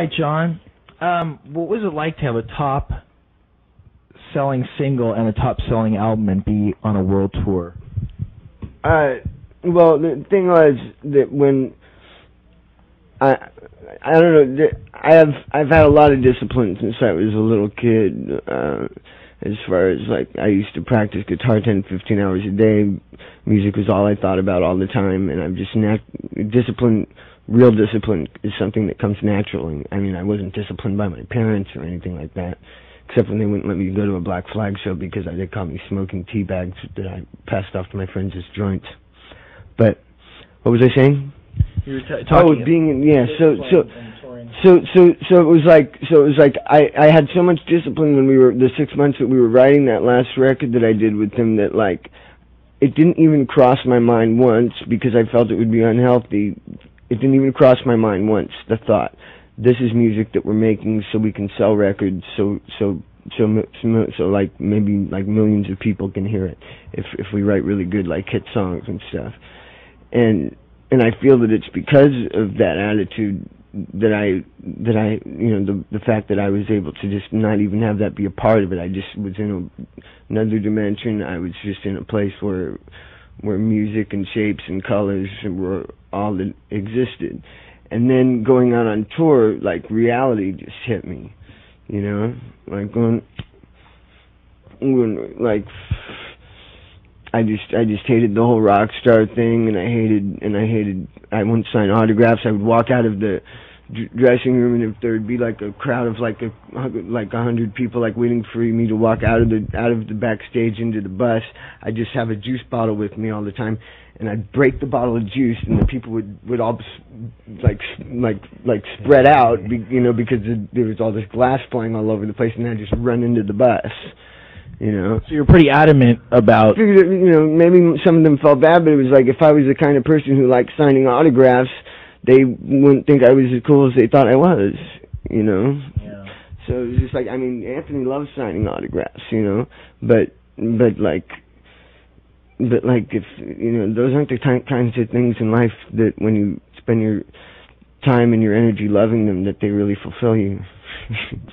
right, John. What was it like to have a top-selling single and a top-selling album and be on a world tour? Well, the thing was that when I don't know, I've had a lot of discipline since I was a little kid. As far as, like, I used to practice guitar 10, 15 hours a day. Music was all I thought about all the time, and I'm just discipline. Real discipline is something that comes naturally. I mean, I wasn't disciplined by my parents or anything like that, except when they wouldn't let me go to a Black Flag show because they caught me smoking tea bags that I passed off to my friends as joints. But what was I saying? You were talking. Oh, being in, yeah. So it was like I had so much discipline when we were the 6 months that we were writing that last record that I did with him that, like, it didn't even cross my mind once because I felt it would be unhealthy. It didn't even cross my mind once, the thought, this is music that we're making so we can sell records, so like maybe like millions of people can hear it if we write really good, like, hit songs and stuff. And I feel that it's because of that attitude that I you know, the fact that I was able to just not even have that be a part of it. I just was in another dimension. I was just in a place where music and shapes and colors were all that existed. And then going out on tour, like, reality just hit me, you know, like like I just hated the whole rock star thing, and I wouldn't sign autographs. I would walk out of the dressing room, and if there would be like a crowd of like 100 people like waiting for me to walk out of the backstage into the bus, I'd just have a juice bottle with me all the time, and I'd break the bottle of juice, and the people would all like spread out, you know, because there was all this glass flying all over the place, and I'd just run into the bus. You know. So you're pretty adamant about. You know, maybe some of them felt bad, but it was like if I was the kind of person who liked signing autographs, they wouldn't think I was as cool as they thought I was. You know. Yeah. So it was just like, I mean, Anthony loves signing autographs, you know, but like if you know, those aren't the kinds of things in life that when you spend your time and your energy loving them, that they really fulfill you.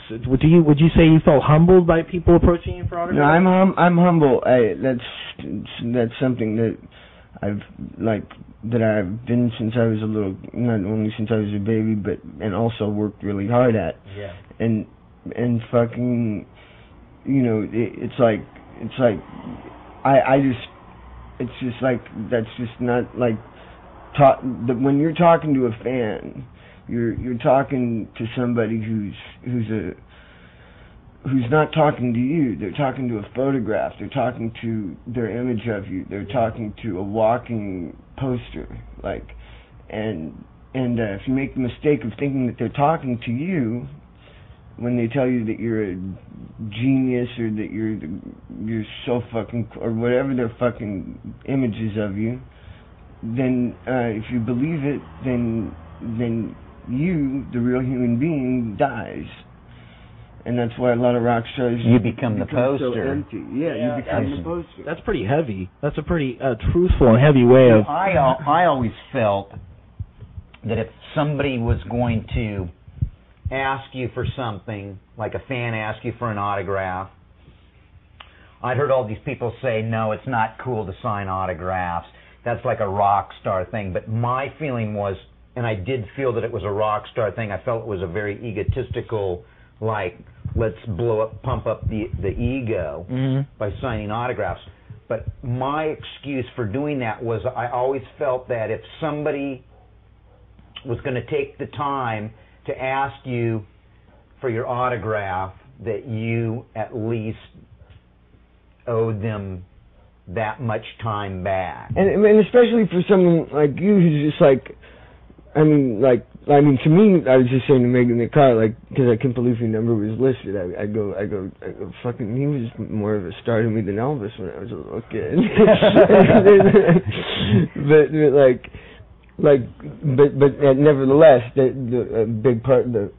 So would you say you felt humbled by people approaching you for autographs? No, I'm humble. That's something that I've been since I was a little, not only since I was a baby, but and also worked really hard at. Yeah. And fucking, you know, it's like it's just like, that's just not like when you're talking to a fan. You're talking to somebody who's not talking to you. They're talking to a photograph. They're talking to their image of you. They're talking to a walking poster. Like, and if you make the mistake of thinking that they're talking to you when they tell you that you're a genius or that you're so fucking, or whatever their fucking images of you, then if you believe it, then you, the real human being, dies. And that's why a lot of rock stars become the poster. So empty. Yeah, you become the poster. That's pretty heavy. That's a pretty truthful and heavy way of. I always felt that if somebody was going to ask you for something, like a fan asked you for an autograph, I'd heard all these people say, no, it's not cool to sign autographs. That's like a rock star thing. But my feeling was, and I did feel that it was a rock star thing. I felt it was a very egotistical, like, let's pump up the ego by signing autographs. But my excuse for doing that was I always felt that if somebody was going to take the time to ask you for your autograph, that you at least owed them that much time back. And especially for someone like you who's just like, to me, I was just saying to Megan in the car, like, because I couldn't believe your number was listed. I go, fucking, he was more of a star to me than Elvis when I was a little kid. but nevertheless, a big part of the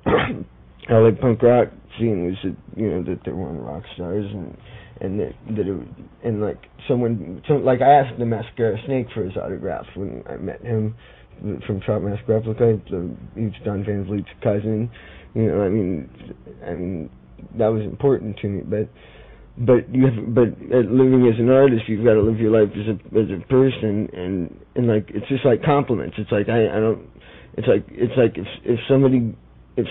LA punk rock scene was that, you know, that there weren't rock stars and like I asked the Mascara Snake for his autograph when I met him from Trout Mask Replica. He's Don Van Vliet's cousin, You know, I mean, that was important to me. But living as an artist, you've got to live your life as a person, and like it's just like compliments. It's like I don't. It's like if somebody when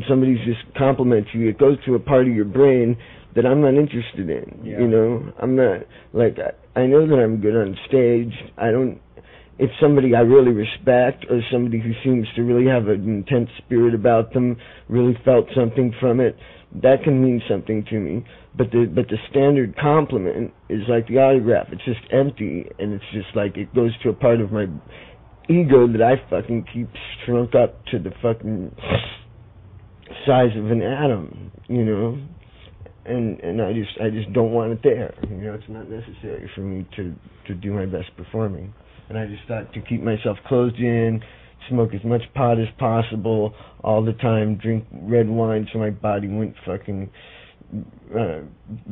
somebody just compliments you, it goes to a part of your brain that I'm not interested in. Yeah. You know, I'm not like I know that I'm good on stage. If somebody I really respect, or somebody who seems to really have an intense spirit about them, really felt something from it, that can mean something to me. But the standard compliment is like the autograph. It's just empty, and it's just like it goes to a part of my ego that I fucking keep shrunk up to the fucking size of an atom, you know. And I just don't want it there. You know, it's not necessary for me to do my best performing. And I just thought to keep myself closed in, smoke as much pot as possible all the time, drink red wine so my body wouldn't fucking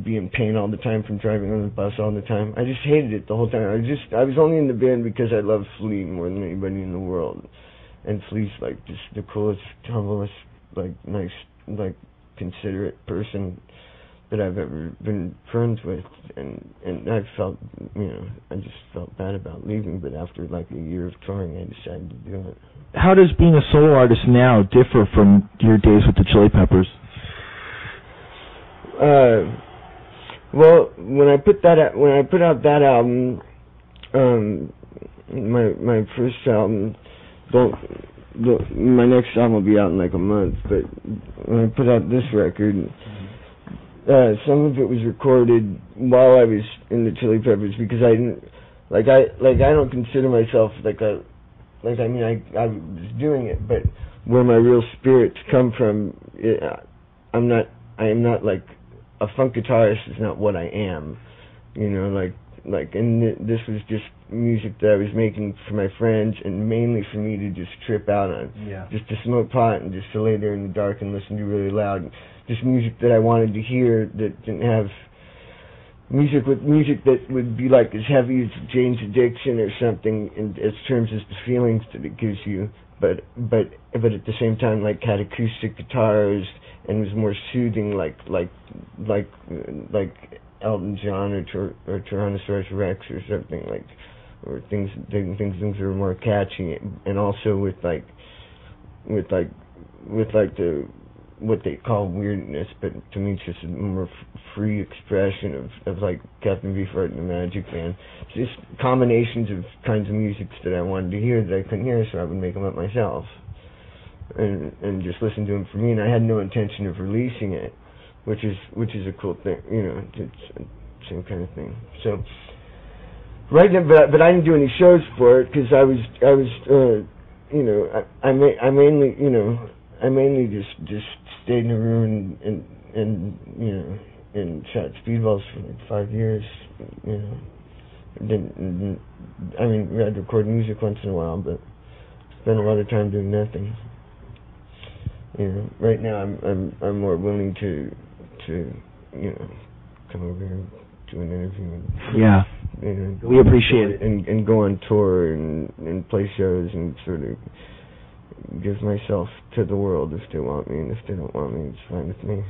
be in pain all the time from driving on the bus all the time. I just hated it the whole time. I was only in the band because I love Flea more than anybody in the world. And Flea's like just the coolest, humblest, like nice, like considerate person that I've ever been friends with, and I felt, you know, I just felt bad about leaving, but after like a year of touring, I decided to do it. How does being a solo artist now differ from your days with the Chili Peppers? Well, when I put out that album, my first album, my next album will be out in like a month, but when I put out this record, some of it was recorded while I was in the Chili Peppers, because I don't consider myself I was doing it, but where my real spirits come from, I am not like a funk guitarist is not what I am, you know, and this was just music that I was making for my friends, and mainly for me to just trip out on, just to smoke pot and just to lay there in the dark and listen to really loud, just music that I wanted to hear that didn't have music that would be like as heavy as Jane's Addiction or something in as terms as the feelings that it gives you, but at the same time like had acoustic guitars and was more soothing, like Elton John or Tyrannosaurus Rex or something, like, or things that are more catchy, and also with the what they call weirdness, but to me it's just a more free expression of like Captain Beefheart and the Magic Band. It's just combinations of kinds of musics that I wanted to hear that I couldn't hear, so I would make them up myself and just listen to them for me. And I had no intention of releasing it, which is a cool thing, you know. It's the same kind of thing. So right now, but I didn't do any shows for it because I was you know, I mainly just stayed in a room and you know, and shot speedballs for like 5 years, you know. I'd record music once in a while, but spent a lot of time doing nothing. You know, right now I'm more willing to you know, come over here and do an interview. And, you know, we appreciate it. And go on tour and play shows and sort of give myself to the world if they want me, and if they don't want me, it's fine with me.